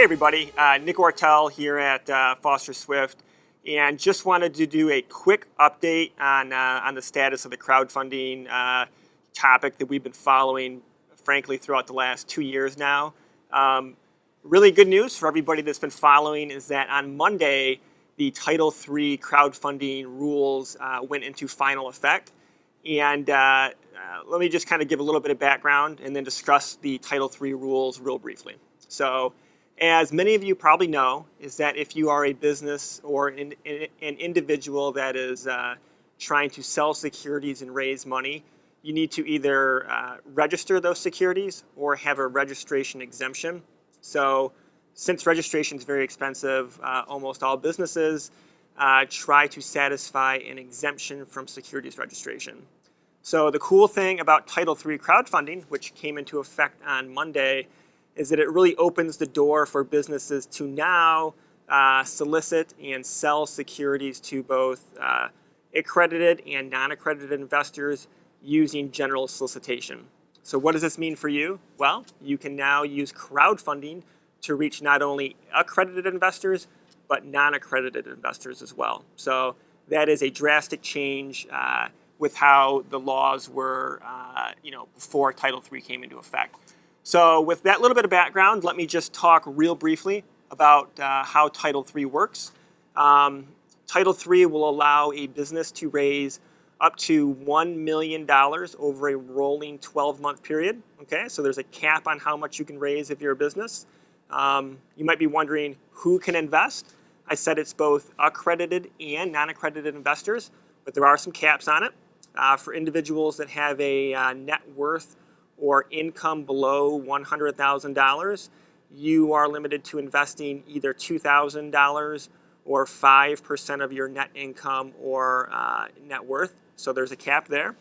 everybody, Nick Ortel here at Foster Swift, and just wanted to do a quick update on the status of the crowdfunding topic that we've been following, frankly, throughout the last 2 years now. Really good news for everybody that's been following is that on Monday, the Title III crowdfunding rules went into final effect. And let me just kind of give a little bit of background and then discuss the Title III rules real briefly. So, as many of you probably know, is that if you are a business or an individual that is trying to sell securities and raise money, you need to either register those securities or have a registration exemption. So, since registration is very expensive, almost all businesses try to satisfy an exemption from securities registration. So the cool thing about Title III crowdfunding, which came into effect on Monday, is that it really opens the door for businesses to now solicit and sell securities to both accredited and non-accredited investors using general solicitation. So what does this mean for you? Well, you can now use crowdfunding to reach not only accredited investors, but non-accredited investors as well. So that is a drastic change with how the laws were, before Title III came into effect. So with that little bit of background, let me just talk real briefly about how Title III works. Title III will allow a business to raise up to $1 million over a rolling 12-month period. Okay, so there's a cap on how much you can raise if you're a business. You might be wondering who can invest. I said it's both accredited and non-accredited investors, but there are some caps on it. For individuals that have a net worth or income below $100,000, you are limited to investing either $2,000 or 5% of your net income or net worth. So there's a cap there.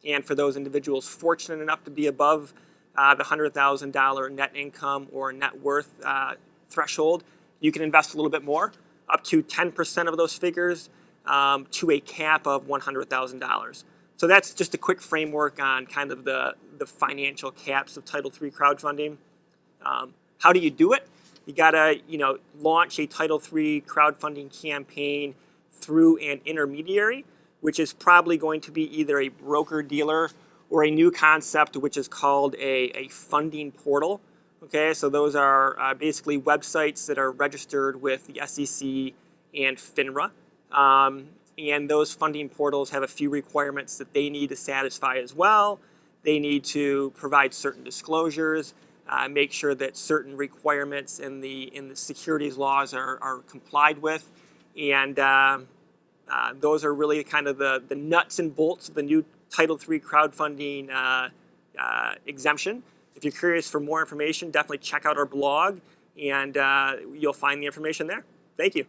And for those individuals fortunate enough to be above the $100,000 net income or net worth threshold, you can invest a little bit more, up to 10% of those figures, to a cap of $100,000. So that's just a quick framework on kind of the financial caps of Title III crowdfunding. How do you do it? You gotta launch a Title III crowdfunding campaign through an intermediary, which is probably going to be either a broker-dealer or a new concept which is called a funding portal. Okay, so those are basically websites that are registered with the SEC and FINRA. And those funding portals have a few requirements that they need to satisfy as well. They need to provide certain disclosures, make sure that certain requirements in the securities laws are complied with, and those are really kind of the nuts and bolts of the new Title III crowdfunding exemption. If you're curious for more information, definitely check out our blog, and you'll find the information there. Thank you.